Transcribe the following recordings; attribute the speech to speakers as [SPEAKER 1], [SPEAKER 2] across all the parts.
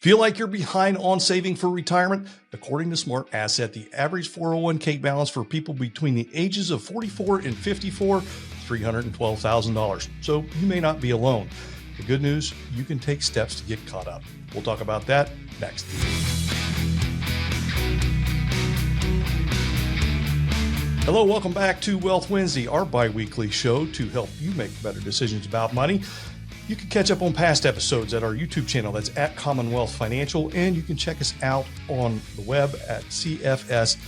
[SPEAKER 1] Feel like you're behind on saving for retirement? According to Smart Asset, the average 401k balance for people between the ages of 44 and 54, $312,000. So you may not be alone. The good news, you can take steps to get caught up. We'll talk about that next. Hello, welcome back to Wealth Wednesday, our bi-weekly show to help you make better decisions about money. You can catch up on past episodes at our YouTube channel. That's at Commonwealth Financial. And you can check us out on the web at cfswv.com.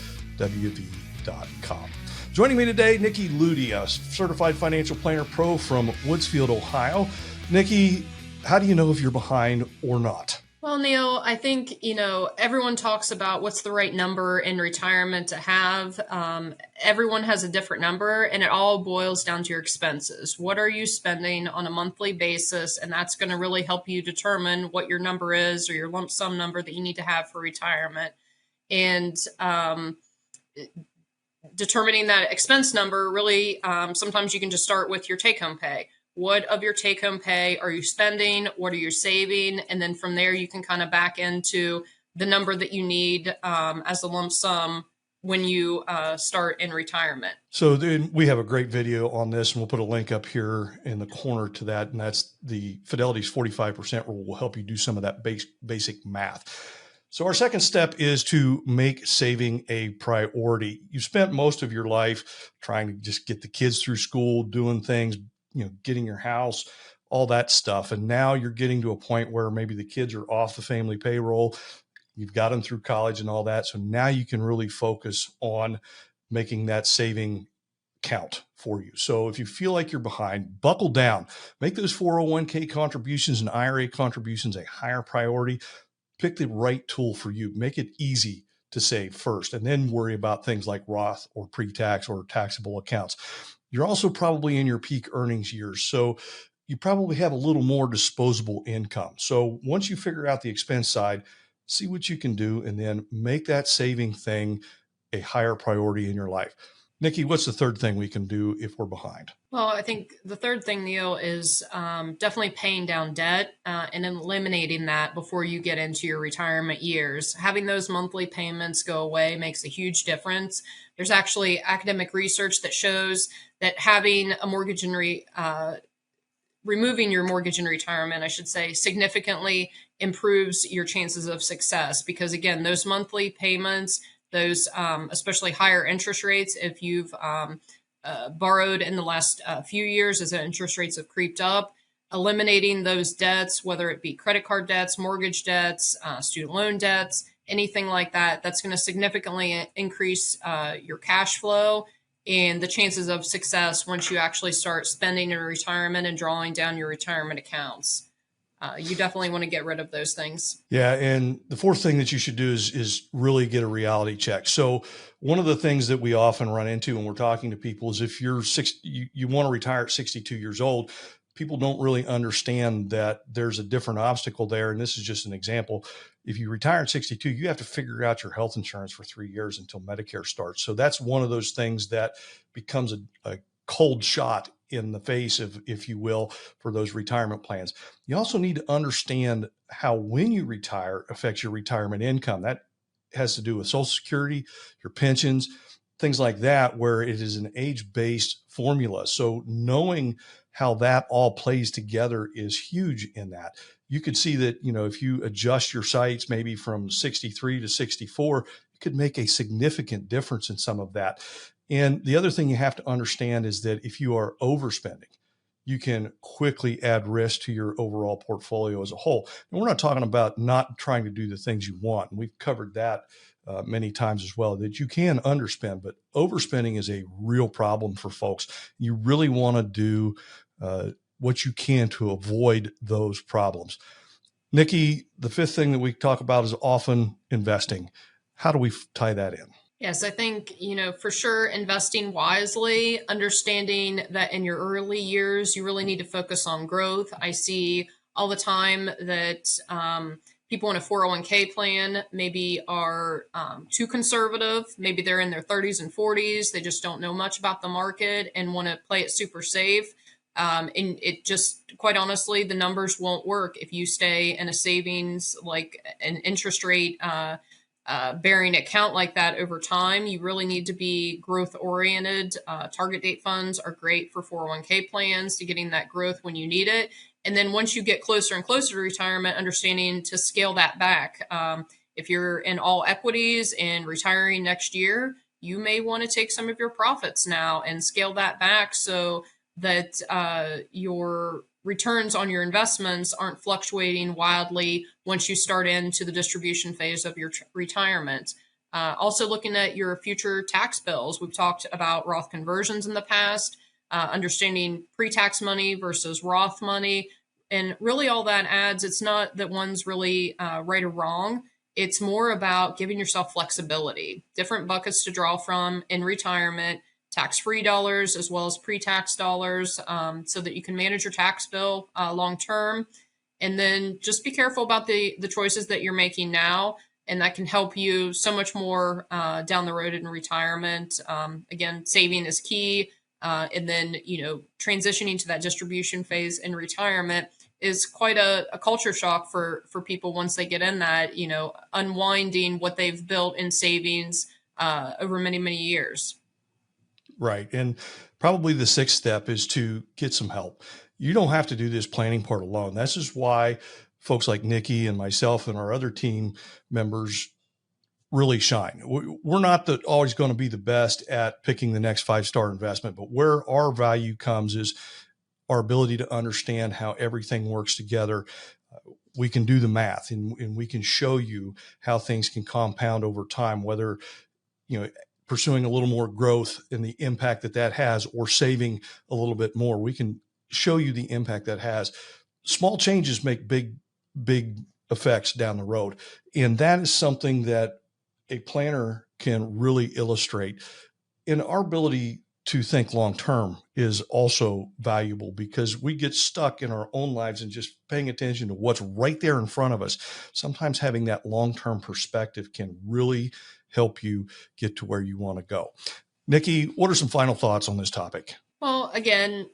[SPEAKER 1] Joining me today, Nikki Ludi, a certified financial planner pro from Woodsfield, Ohio. Nikki, how do you know if you're behind or not?
[SPEAKER 2] Well, Neil, I think, everyone talks about what's the right number in retirement to have. Everyone has a different number, and it all boils down to your expenses. What are you spending on a monthly basis? And that's going to really help you determine what your number is or your lump sum number that you need to have for retirement. And determining that expense number, really, sometimes you can just start with your take-home pay. What of your take-home pay are you spending? What are you saving? And then from there, you can kind of back into the number that you need as a lump sum when you start in retirement.
[SPEAKER 1] So then we have a great video on this, and we'll put a link up here in the corner to that. And that's the Fidelity's 45% rule will help you do some of that basic math. So our second step is to make saving a priority. You spent most of your life trying to just get the kids through school, doing things, getting your house, all that stuff. And now you're getting to a point where maybe the kids are off the family payroll. You've got them through college and all that. So now you can really focus on making that saving count for you. So if you feel like you're behind, buckle down, make those 401k contributions and IRA contributions a higher priority. Pick the right tool for you. Make it easy to save first, and then worry about things like Roth or pre-tax or taxable accounts. You're also probably in your peak earnings years, so you probably have a little more disposable income. So once you figure out the expense side, see what you can do, and then make that saving thing a higher priority in your life. Nikki, what's the third thing we can do if we're behind?
[SPEAKER 2] Well, I think the third thing, Neil, is definitely paying down debt and eliminating that before you get into your retirement years. Having those monthly payments go away makes a huge difference. There's actually academic research that shows that having a mortgage and removing your mortgage in retirement, I should say, significantly improves your chances of success. Because again, those monthly payments, those especially higher interest rates, if you've borrowed in the last few years as the interest rates have creeped up, eliminating those debts, whether it be credit card debts, mortgage debts, student loan debts, anything like that, that's going to significantly increase your cash flow and the chances of success once you actually start spending in retirement and drawing down your retirement accounts. You definitely want to get rid of those things.
[SPEAKER 1] Yeah. And the fourth thing that you should do is really get a reality check. So one of the things that we often run into when we're talking to people is if you're you want to retire at 62 years old, people don't really understand that there's a different obstacle there. And this is just an example. If you retire at 62, you have to figure out your health insurance for 3 years until Medicare starts. So that's one of those things that becomes a cold shot in the face of, if you will, for those retirement plans. You also need to understand how when you retire affects your retirement income. That has to do with Social Security, your pensions, things like that, where it is an age-based formula. So knowing how that all plays together is huge in that. You could see that, if you adjust your sites maybe from 63 to 64, it could make a significant difference in some of that. And the other thing you have to understand is that if you are overspending, you can quickly add risk to your overall portfolio as a whole. And we're not talking about not trying to do the things you want. And we've covered that many times as well, that you can underspend, but overspending is a real problem for folks. You really want to do what you can to avoid those problems. Nikki, the fifth thing that we talk about is often investing. How do we tie that in?
[SPEAKER 2] Yes, I think, for sure, investing wisely, understanding that in your early years, you really need to focus on growth. I see all the time that people in a 401k plan maybe are too conservative. Maybe they're in their 30s and 40s. They just don't know much about the market and want to play it super safe. And it just, quite honestly, the numbers won't work if you stay in a savings, like an interest rate bearing account like that over time. You really need to be growth oriented. Target date funds are great for 401k plans to getting that growth when you need it. And then once you get closer and closer to retirement, understanding to scale that back. If you're in all equities and retiring next year, you may want to take some of your profits now and scale that back so that your returns on your investments aren't fluctuating wildly once you start into the distribution phase of your retirement. Also, looking at your future tax bills. We've talked about Roth conversions in the past, understanding pre-tax money versus Roth money. And really all that adds, it's not that one's really right or wrong. It's more about giving yourself flexibility, different buckets to draw from in retirement, tax-free dollars as well as pre-tax dollars, so that you can manage your tax bill long term. And then just be careful about the choices that you're making now, and that can help you so much more down the road in retirement. Again, saving is key, and then transitioning to that distribution phase in retirement is quite a culture shock for people once they get in that, unwinding what they've built in savings over many years.
[SPEAKER 1] Right. And probably the sixth step is to get some help. You don't have to do this planning part alone. This is why folks like Nikki and myself and our other team members really shine. We're not always going to be the best at picking the next 5-star investment, but where our value comes is our ability to understand how everything works together. We can do the math and we can show you how things can compound over time, whether, pursuing a little more growth and the impact that has, or saving a little bit more. We can show you the impact that has. Small changes make big effects down the road. And that is something that a planner can really illustrate. And our ability to think long-term is also valuable because we get stuck in our own lives and just paying attention to what's right there in front of us. Sometimes having that long-term perspective can really help you get to where you want to go. Nikki, what are some final thoughts on this topic?
[SPEAKER 2] Well, again,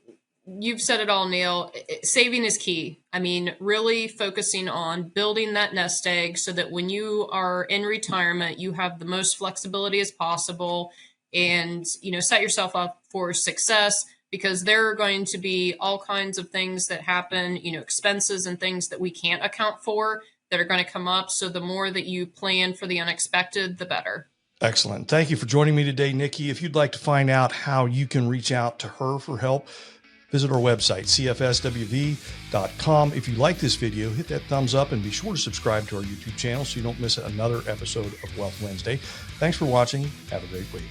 [SPEAKER 2] you've said it all, Neil. Saving is key. I mean, really focusing on building that nest egg so that when you are in retirement, you have the most flexibility as possible and, set yourself up for success, because there are going to be all kinds of things that happen, expenses and things that we can't account for that are going to come up. So the more that you plan for the unexpected, the better.
[SPEAKER 1] Excellent. Thank you for joining me today, Nikki. If you'd like to find out how you can reach out to her for help, visit our website, cfswv.com. If you like this video, hit that thumbs up and be sure to subscribe to our YouTube channel so you don't miss another episode of Wealth Wednesday. Thanks for watching. Have a great week.